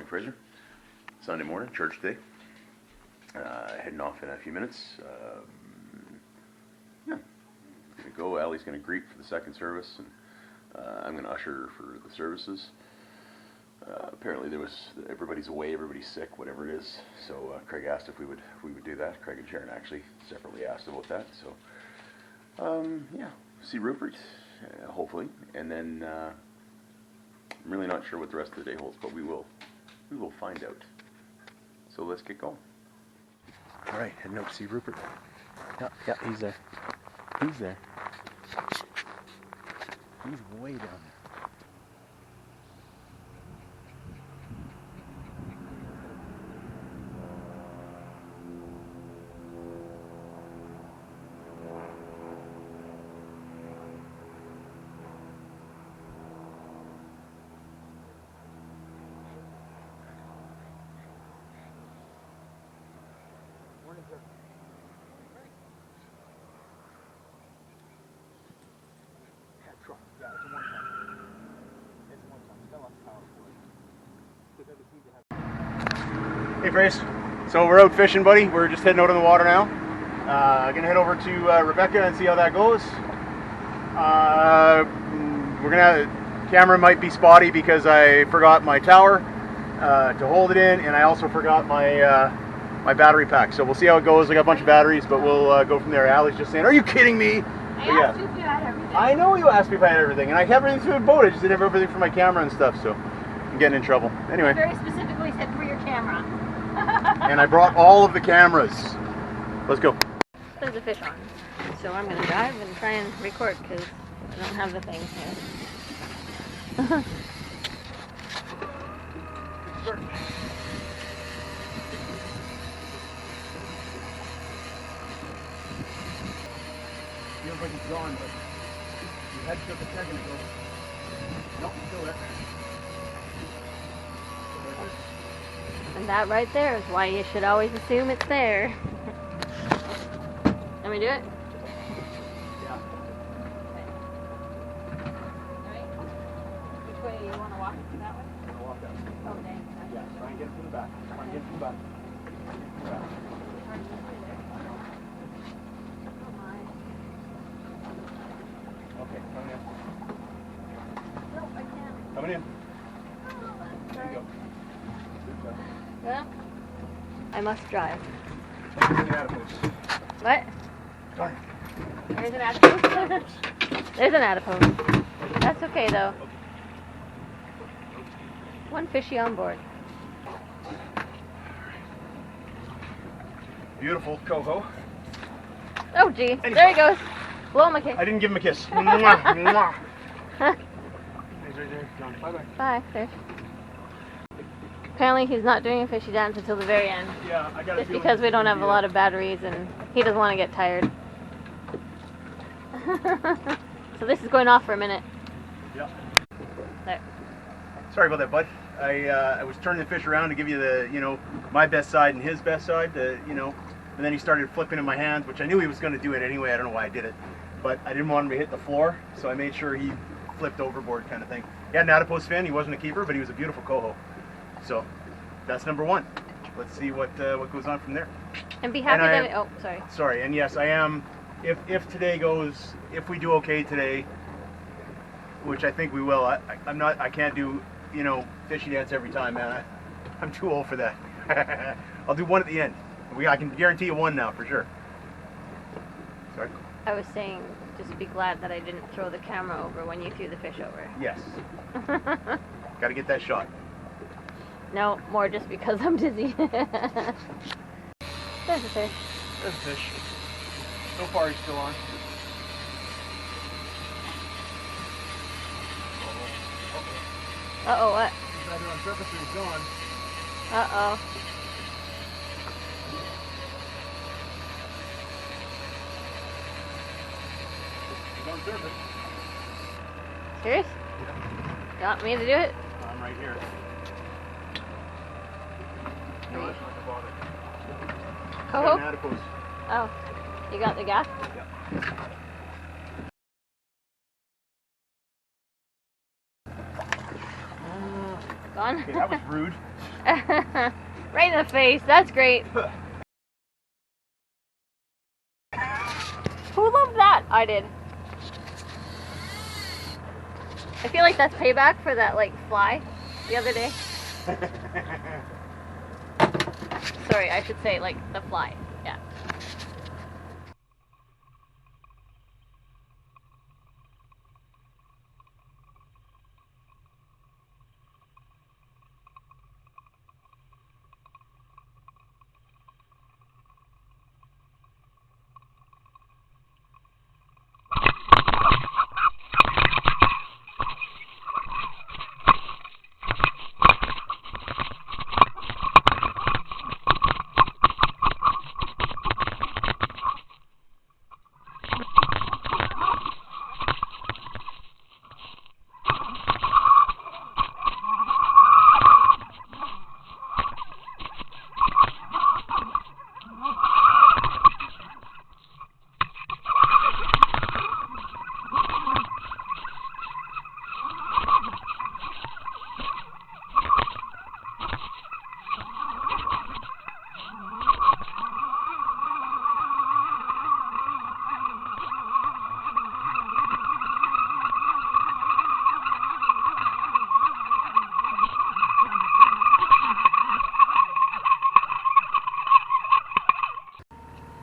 Fraser. Sunday morning, church day. Heading off in a few minutes. Yeah, gonna go. Allie's gonna greet for the second service, and I'm gonna usher for the services. Apparently, everybody's away, everybody's sick, whatever it is. So Craig asked if we would do that. Craig and Sharon actually separately asked about that. So yeah, see Rupert, hopefully, and then I'm really not sure what the rest of the day holds, but we will find out. So let's get going. All right, heading out to see Rupert. Yeah, he's there. He's there. He's way down there. Hey Fraser, so we're out fishing, buddy. We're just heading out on the water now. Gonna head over to Rebecca and see how that goes. Camera might be spotty because I forgot my tower to hold it in, and I also forgot my my battery pack. So we'll see how it goes. I got a bunch of batteries, but we'll go from there. Allie's just saying, "Are you kidding me?" I asked you if you had everything. I know you asked me if I had everything, and I have everything through the boat. I just didn't have everything for my camera and stuff, so I'm getting in trouble. Anyway. I very specifically said for your camera. And I brought all of the cameras. Let's go. There's a fish on, so I'm going to drive and try and record because I don't have the thing here. Feels like it's gone, but your head took a second ago. Nope, still there. And that right there is why you should always assume it's there. Let me do it? Yeah. Alright. Which way you want to walk it? That way? I'm gonna walk that way. Oh, dang. Yeah, try and get it from the back. Try and get it from the back. Yeah. Oh my. Okay, coming in. Nope, I can't. Coming in. Oh, that's There you go. Yeah. I must drive. What? What? Darn. There's an adipose. There's an adipose. That's okay though. One fishy on board. Beautiful Coho. Oh gee, there he goes. Blow him a kiss. I didn't give him a kiss. Mwah, mwah. Bye-bye. Bye, fish. Apparently he's not doing a fishy dance until the very end. Yeah, I got Just because we don't have a lot of batteries and he doesn't want to get tired. So this is going off for a minute. Yeah. There. Sorry about that, bud. I was turning the fish around to give you the, my best side and his best side, and then he started flipping in my hands, which I knew he was going to do it anyway. I don't know why I did it, but I didn't want him to hit the floor, so I made sure he flipped overboard kind of thing. He had an adipose fin. He wasn't a keeper, but he was a beautiful Coho. So that's number one. Let's see what goes on from there. And be happy that oh, sorry. Sorry, and yes, I am. If today goes, if we do okay today, which I think we will, I can't do, fishy dance every time, man. I'm too old for that. I'll do one at the end. I can guarantee you one now for sure. Sorry. I was saying, just be glad that I didn't throw the camera over when you threw the fish over. Yes. Got to get that shot. No, more just because I'm dizzy. There's a fish. There's a fish. So far he's still on. Uh-oh, what? He's either on surface or he's gone. Uh-oh. He's on surface. Serious? Yeah. You want me to do it? I'm right here. No, that's not the bother. Coho? Got an adipose. Oh, you got the gas? Yeah. Gone? Okay, that was rude. Right in the face. That's great. Who loved that? I did. I feel like that's payback for that like fly the other day. Sorry, I should say like the fly. Yeah.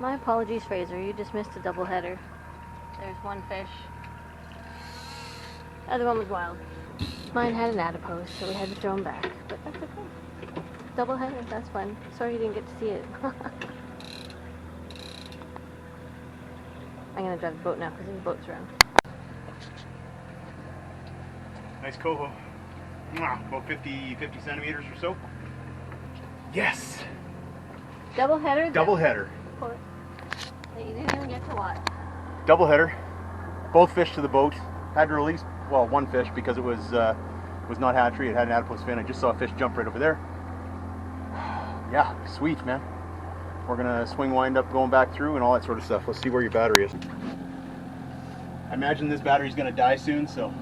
My apologies, Fraser. You just missed a double header. There's one fish. The other one was wild. Mine had an adipose, so we had to throw him back. But that's okay. Double header, that's fun. Sorry you didn't get to see it. I'm gonna drive the boat now because there's boats around. Nice coho. About 50 centimeters or so. Yes! Double header? Double header. That you didn't even get to watch. Double header. Both fish to the boat. Had to release, well, one fish because it was not hatchery. It had an adipose fin. I just saw a fish jump right over there. Yeah, sweet, man. We're gonna swing wind up going back through and all that sort of stuff. Let's see where your battery is. I imagine this battery's gonna die soon, so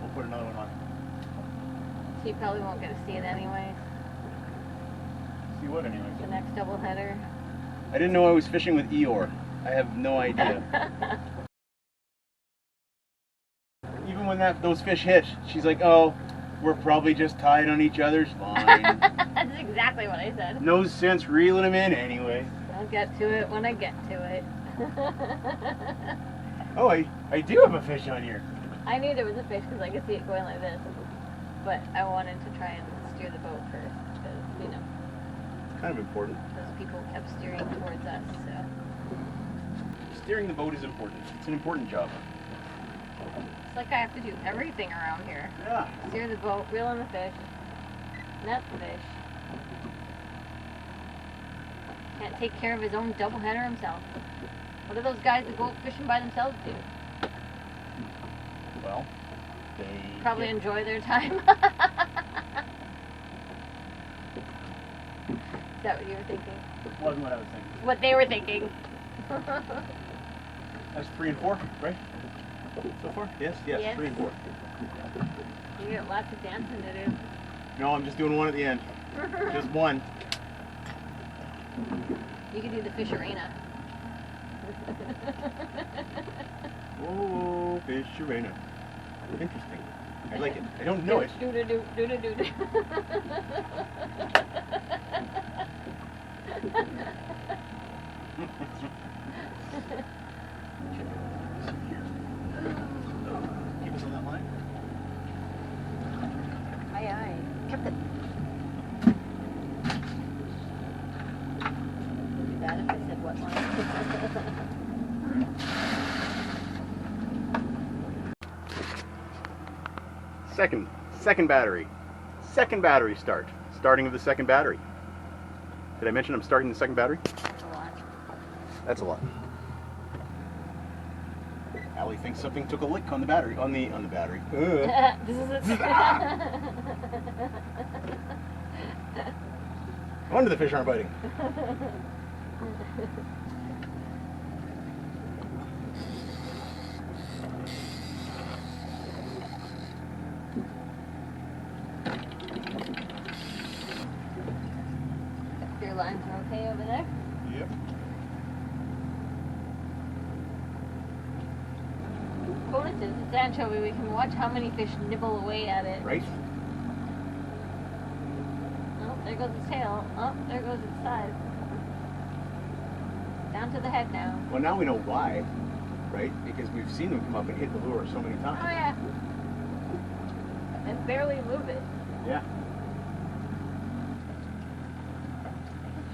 we'll put another one on. So you probably won't get to see it anyways. See what anyway? The next double header. I didn't know I was fishing with Eeyore. I have no idea. Even when those fish hit, she's like, "Oh, we're probably just tied on each other's line." That's exactly what I said. No sense reeling them in anyway. I'll get to it when I get to it. Oh, I do have a fish on here. I knew there was a fish because I could see it going like this, but I wanted to try and steer the boat first because, you know, Kind of important. those people kept steering towards us, so. Steering the boat is important. It's an important job. It's like I have to do everything around here. Yeah. Steer the boat, reel in the fish, net the fish. Can't take care of his own double header himself. What do those guys that go out fishing by themselves do? Well, they Probably get- enjoy their time. Is that what you were thinking? wasn't what I was thinking. What they were thinking. That's 3 and 4, right? So far? Yes, Yes. 3 and 4. You got lots of dancing to do. No, I'm just doing one at the end. Just one. You could do the fish arena. Oh, fish arena. Interesting. I like it. I don't know it. Do do do do do do do. Keep us on that line. Aye aye. Captain. Do that if I said what line. Second battery. Second battery start. Starting of the second battery. Did I mention I'm starting the second battery? That's a lot. That's a lot. Allie thinks something took a lick on the battery. On the battery. This is it. No wonder the fish aren't biting. lines are okay over there. Yep. Bonus is it's anchovy. We can watch how many fish nibble away at it. Right? Oh, there goes its tail. Oh, there goes its side. Down to the head now. Well, now we know why, right? Because we've seen them come up and hit the lure so many Oh times. yeah. And barely move it. Yeah.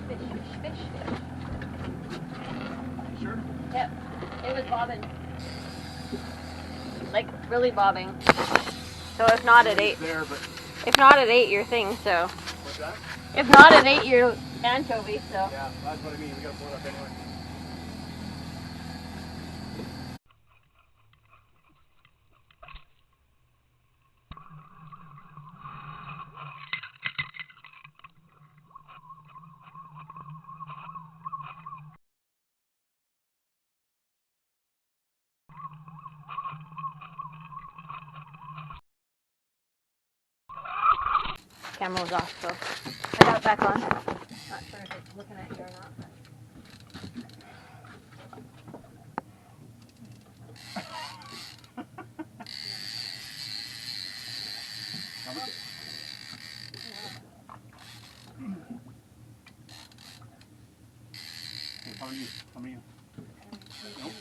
Fish, fish, fish, fish. Sure. Yep. It was bobbing. Like really bobbing. So if not at 8, There, but if not at 8, your thing. So what's that? if not at 8, your anchovy. So Yeah, that's what I mean. We gotta pull it up anyway. camera was off. So I got it back on. Not sure if it's looking at you or not. But. How are you? How are you? Nope.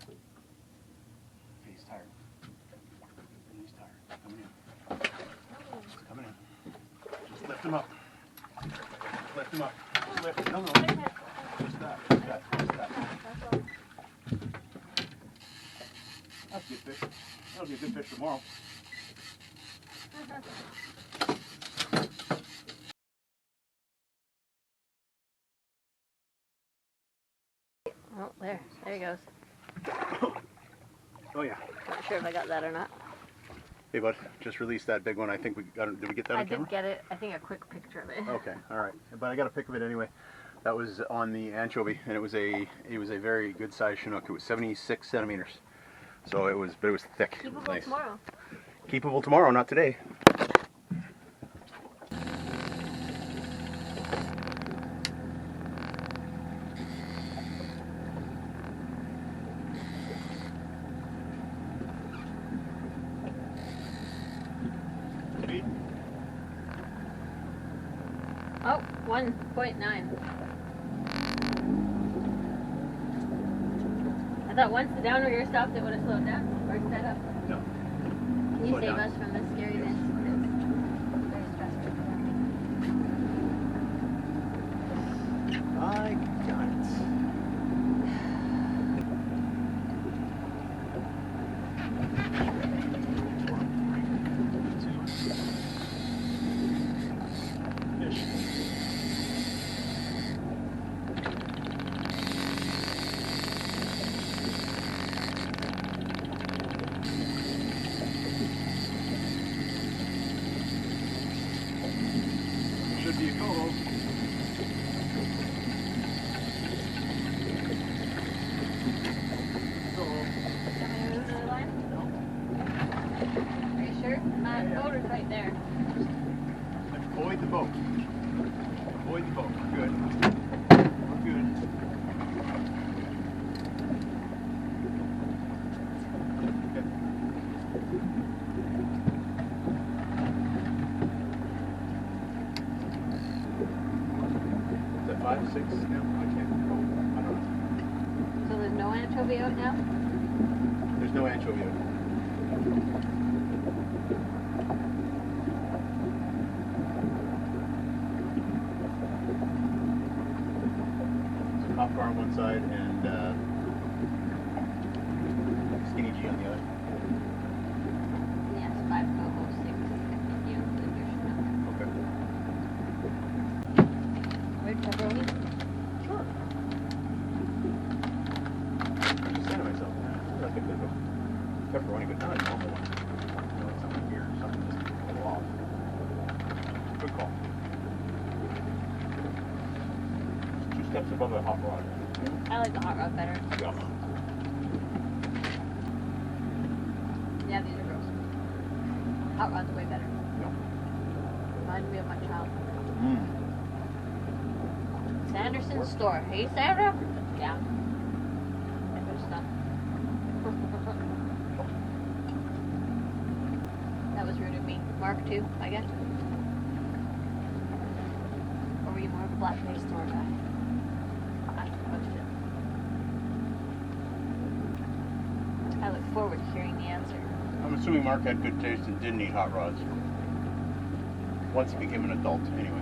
Okay, he's tired. He's tired. Coming in. He's coming in. Just lift him up. Just lift him up. Just lift. No, no. Just that. Just that. Just that. That's a good fish. That'll be a good fish tomorrow. Oh, there he goes. Oh yeah. Not sure if I got that or not. Hey bud, just released that big one. I think we got it. Did we get that on I camera? did get it. I think a quick picture of it. Okay, all right. But I got a pic of it anyway. That was on the anchovy, and it was a very good sized Chinook. It was 76 centimeters. So it was thick. It was Keepable nice. tomorrow. Keepable tomorrow, not today. Oh, 1.9. I thought once the downrigger stopped, it would have slowed down or sped up. No. Can you Slow save down. us from the scariness? It's very stressful for them. I got it. Should be a Coho. Coho. Want me to move another line? Are you sure? My boat is right there. Avoid the boat. Avoid the boat. We're good. We're good. Is that 5, 6? No, I can't. I don't know. So there's no anchovy out now? There's no anchovy out. There's a cop car on one side and Skinny G on the other. Yes, 5 Coho, 6 you include your Chinook. Okay. Red pepperoni? Sure. I'm just saying to myself, I like a bit of pepperoni, but not a normal one. You know, something weird, something just a little off. Good call. Just 2 steps above the hot rod. I like the hot rod better. Yeah. Yeah, these are gross. Hot rod's way better. No. Reminds me of my childhood. Sanderson's store. Hey, Sandra? Yeah. Good stuff. That was rude of me. Mark, too, I guess. Or were you more of a black-faced store guy? Ask the question. I look forward to hearing the answer. I'm assuming Mark had good taste and didn't eat hot rods. Once he became an adult, anyway.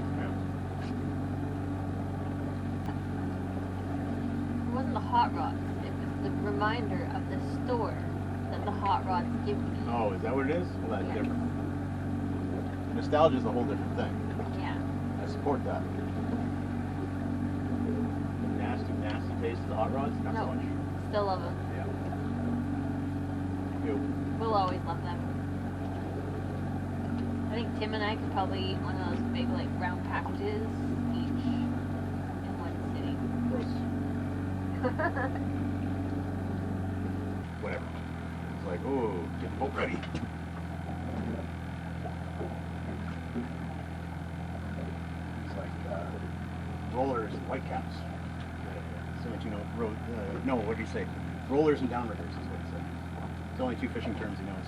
It wasn't the hot rods. It was the reminder of the store that the hot rods give me. Oh, is that what it is? Well, that's Yeah. different. Nostalgia is a whole different thing. Yeah. I support that. Nasty, nasty taste of the hot rods? Not so No. much. Still love them. Yeah. You. We'll always love them. I think Tim and I could probably eat one of those big, like, round packages each in one sitting. Gross. Whatever. It's like, oh, get the boat ready. It's like rollers and white caps. So much, you know, no, what do you say? Rollers and downriggers is what he said. It's only two fishing terms he knows.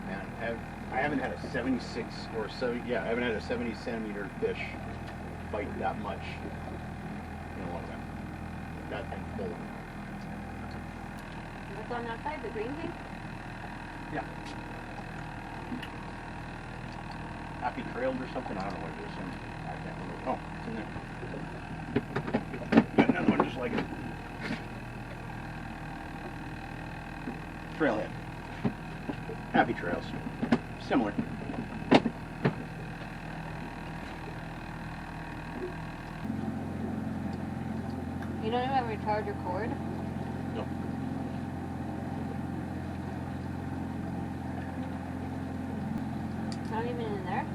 Man, I haven't had a 76 or 70, yeah, I haven't had a 70 centimeter fish bite that much in a long time. That thing full. What's on that side? The green thing? Yeah. Happy trailed or something? I don't know what it is. I can't remember. Oh, it's in there. Got another one just like it. Trailhead. Happy trails. Similar. You don't have a recharger cord? No. Not even in there?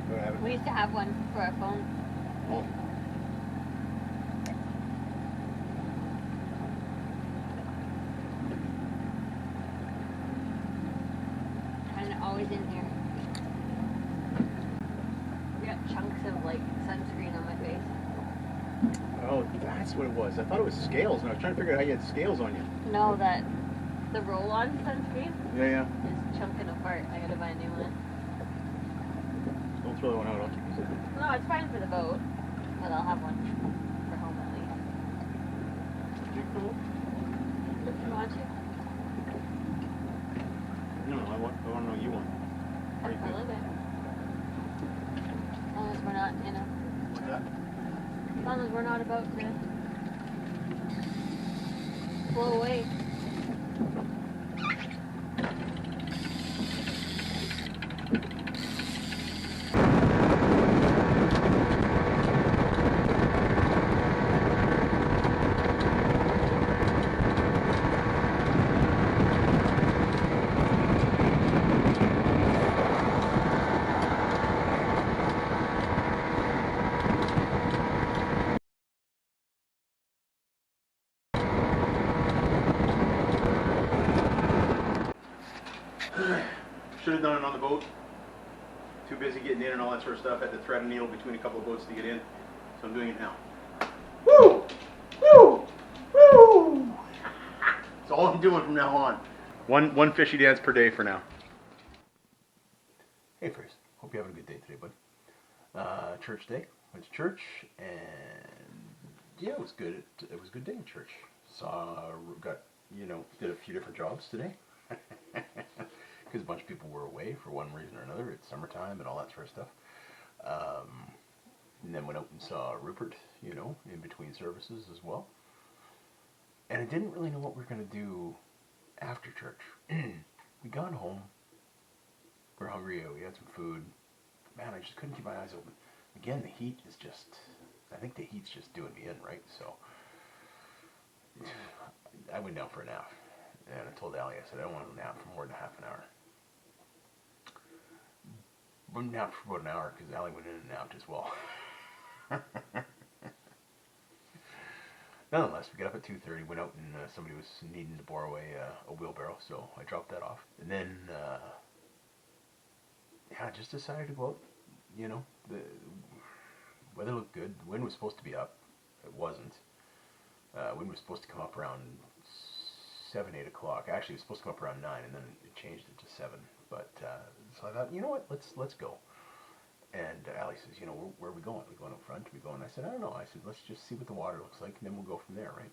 Do I have it? We used to have one for our phone. Oh. Kind of always in here. I got chunks of, like, sunscreen on my face. Oh, that's what it was. I thought it was scales, and I was trying to figure out how you had scales on you. No, that the roll-on sunscreen Yeah, yeah. is chunking apart. I gotta buy a new one. Don't throw that one out. I'll keep it. No, it's fine for the boat, but I'll have one for home at least. If you want to. No, I want to know you want. How you A feel? little bit. As long as we're not, you know, What's that? as long as we're not about to blow away. Should have done it on the boat. Too busy getting in and all that sort of stuff. Had to thread a needle between a couple of boats to get in. So I'm doing it now. Woo! Woo! Woo! That's all I'm doing from now on. One fishy dance per day for now. Hey, Fraser. Hope you're having a good day today, bud. Church day. Went to church, and yeah, it was good. It was a good day in church. Did a few different jobs today. Because a bunch of people were away for one reason or another. It's summertime and all that sort of stuff. And then went out and saw Rupert, in between services as well. And I didn't really know what we were going to do after church. We got home. We were hungry. We had some food. Man, I just couldn't keep my eyes open. Again, the heat is just... I think the heat's just doing me in, right? So I went down for a nap. And I told Allie, I said, I don't want to nap for more than half an hour. I napped for about an hour because Allie went in and napped as well. nonetheless, we got up at 2:30, went out, and somebody was needing to borrow a wheelbarrow, so I dropped that off. And then, yeah, just decided to go out. You know, the weather looked good. The wind was supposed to be up. It wasn't. Wind was supposed to come up around 7, 8 o'clock. Actually, it was supposed to come up around 9, and then it changed it to 7. But so I thought, you know what, let's go. And Allie says, you know, where are we going? Are we going up front? Are we going? I said, I don't know. I said, let's just see what the water looks like, and then we'll go from there, right?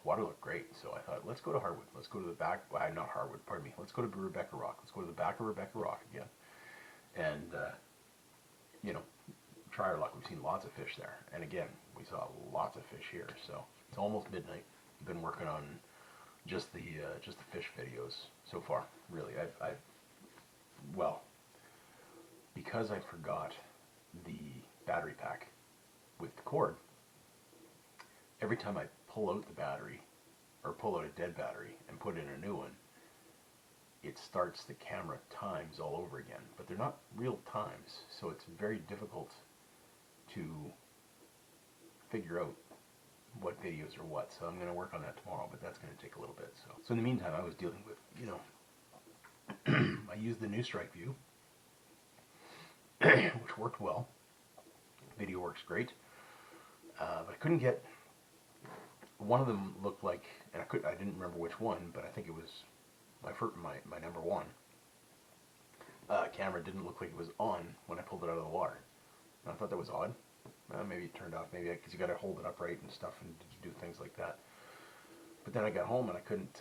Water looked great, so I thought, let's go to Hardwood. Let's go to the back. Not Hardwood, pardon me. Let's go to Rebecca Rock. Let's go to the back of Rebecca Rock again, and you know, try our luck. We've seen lots of fish there, and again, we saw lots of fish here. So it's almost midnight. I've been working on just the fish videos so far. Really, I've well, because I forgot the battery pack with the cord. Every time I pull out the battery, or pull out a dead battery and put in a new one, it starts the camera times all over again. But they're not real times, so it's very difficult to figure out what videos are what. So I'm going to work on that tomorrow, but that's going to take a little bit. So in the meantime, I was dealing with, you know, I used the new Strike View, which worked well. Video works great, but I couldn't get. One of them looked like, and I didn't remember which one, but I think it was my number one. Camera didn't look like it was on when I pulled it out of the water. And I thought that was odd. Maybe it turned off, maybe because you got to hold it upright and stuff and do things like that. But then I got home and I couldn't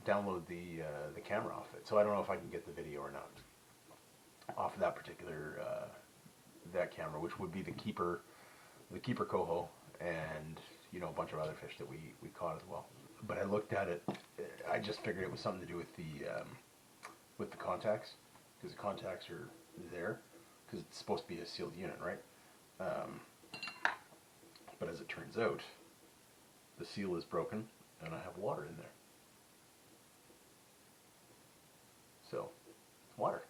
download the camera off it. So I don't know if I can get the video or not off of that particular that camera, which would be the keeper Coho, and you know, a bunch of other fish that we caught as well. But I looked at it. I just figured it was something to do with the contacts, because the contacts are there because it's supposed to be a sealed unit, right? But as it turns out, the seal is broken and I have water in there. So, water.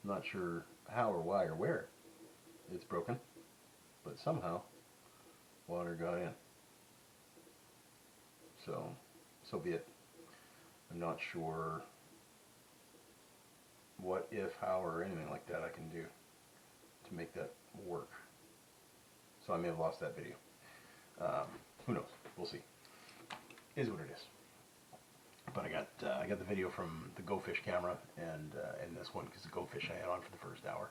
I'm not sure how or why or where it's broken, but somehow water got in. So be it. I'm not sure what, if, how, or anything like that I can do to make that work. So I may have lost that video. Who knows? We'll see. Is what it is. But I got the video from the Go Fish camera and this one, because the Go Fish I had on for the first hour,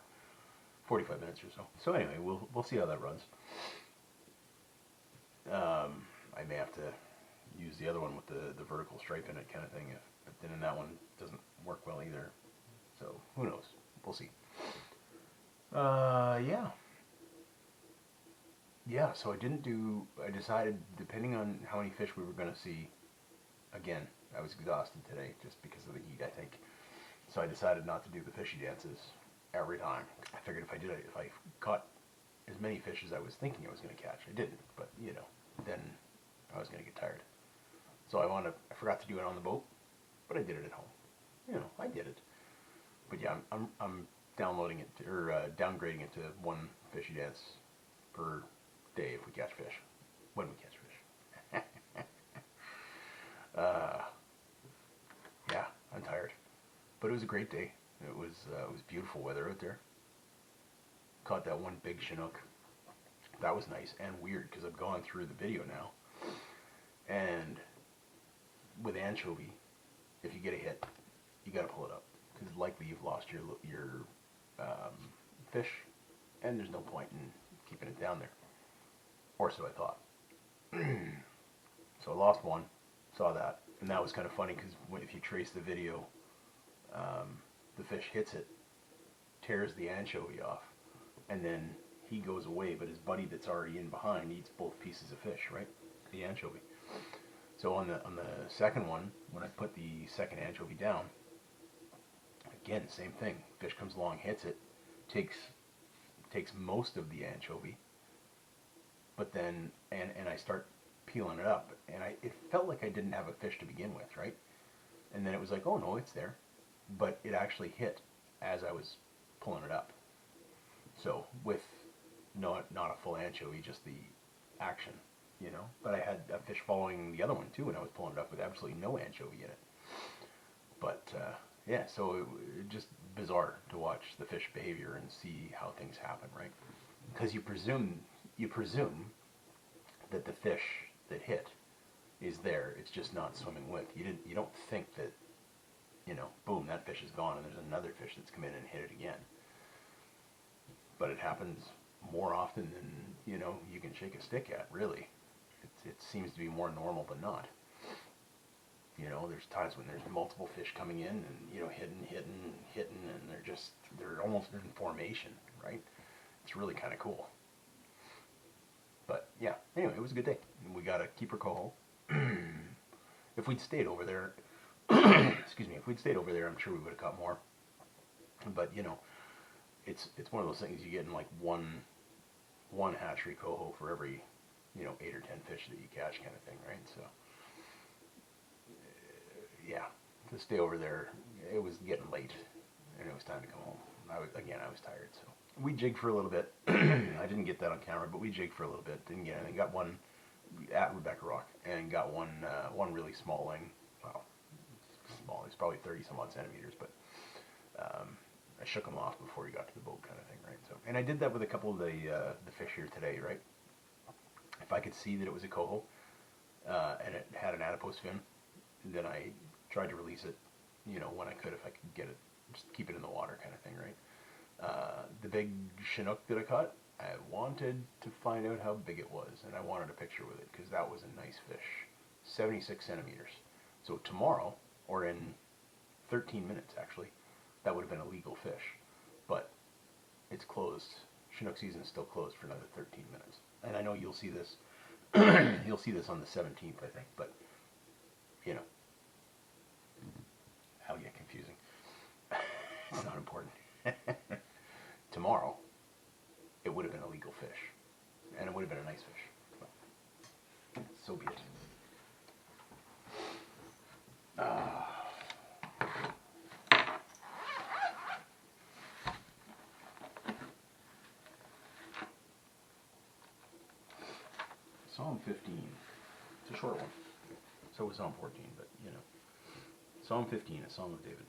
45 minutes or so. So anyway, we'll see how that runs. I may have to use the other one with the vertical stripe in it, kind of thing. But then that one doesn't work well either. So who knows? We'll see. Yeah. So I decided, depending on how many fish we were going to see. Again, I was exhausted today just because of the heat, I think. So I decided not to do the fishy dances every time. I figured if I caught as many fish as I was thinking I was going to catch, I didn't. But you know, then I was going to get tired. So I forgot to do it on the boat, but I did it at home. You know, I did it. But yeah, I'm downloading it downgrading it to one fishy dance per day if we catch fish. When we catch fish. Yeah, I'm tired. But it was a great day. It was beautiful weather out there. Caught that one big Chinook. That was nice and weird because I've gone through the video now. And with anchovy, if you get a hit, you got to pull it up because likely you've lost your fish, and there's no point in keeping it down there. Or so I thought. So I lost one, saw that, and that was kind of funny because if you trace the video, the fish hits it, tears the anchovy off, and then he goes away, but his buddy that's already in behind eats both pieces of fish, right? The anchovy. So on the second one, when I put the second anchovy down, again, same thing. Fish comes along, hits it, takes most of the anchovy, but then and I start peeling it up, and it felt like I didn't have a fish to begin with, right? And then it was like, oh no, it's there, but it actually hit as I was pulling it up. So with not a full anchovy, just the action, you know. But I had a fish following the other one too, and I was pulling it up with absolutely no anchovy in it. But yeah, so it just bizarre to watch the fish behavior and see how things happen, right? Because you presume that the fish that hit is there. It's just not swimming with. You don't think that, you know, boom, that fish is gone and there's another fish that's come in and hit it again. But it happens more often than, you know, you can shake a stick at, really. It seems to be more normal than not. You know, there's times when there's multiple fish coming in and, you know, hitting, and they're almost in formation, right? It's really kind of cool. But yeah, anyway, it was a good day. We got a keeper coho. If we'd stayed over there, excuse me, if we'd stayed over there, I'm sure we would have caught more. But you know, it's one of those things you get in like one hatchery coho for every, you know, 8 or 10 fish that you catch, kind of thing, right? So yeah, to stay over there, it was getting late, and it was time to come home. I was tired, so we jigged for a little bit. I didn't get that on camera, but we jigged for a little bit. Didn't get anything. Got one at Rebecca Rock, and got one really small ling. Well, small. It's probably 30 some odd centimeters, but I shook him off before he got to the boat, kind of thing, right? So, and I did that with a couple of the fish here today, right? If I could see that it was a coho and it had an adipose fin, then I tried to release it, you know, when I could, if I could get it, just keep it in the water, kind of thing, right? The big Chinook that I caught, I wanted to find out how big it was, and I wanted a picture with it, because that was a nice fish. 76 centimeters. So tomorrow, or in 13 minutes actually, that would have been a legal fish. But it's closed. Chinook season is still closed for another 13 minutes. And I know you'll see this, you'll see this on the 17th, I think, but, you know, that'll get confusing. It's not important. Tomorrow, it would have been a legal fish, and it would have been a nice fish. But so be it. Psalm 15. It's a short one. So was Psalm 14, but you know. Psalm 15, a Psalm of David.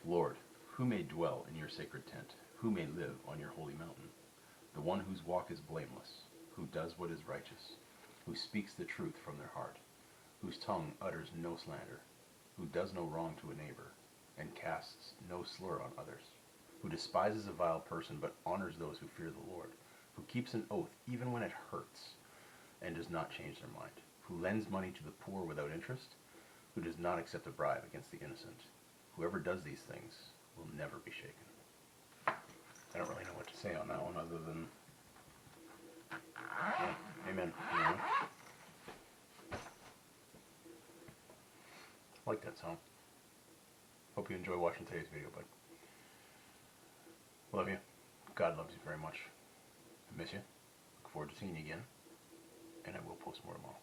Lord, who may dwell in your sacred tent? Who may live on your holy mountain? The one whose walk is blameless, who does what is righteous, who speaks the truth from their heart, whose tongue utters no slander, who does no wrong to a neighbor, and casts no slur on others, who despises a vile person but honors those who fear the Lord, who keeps an oath even when it hurts, and does not change their mind, who lends money to the poor without interest, who does not accept a bribe against the innocent. Whoever does these things will never be shaken. I don't really know what to say on that one other than, yeah, amen. You know? I like that song. Hope you enjoy watching today's video, bud. Love you. God loves you very much. I miss you. Look forward to seeing you again. And I will post more tomorrow.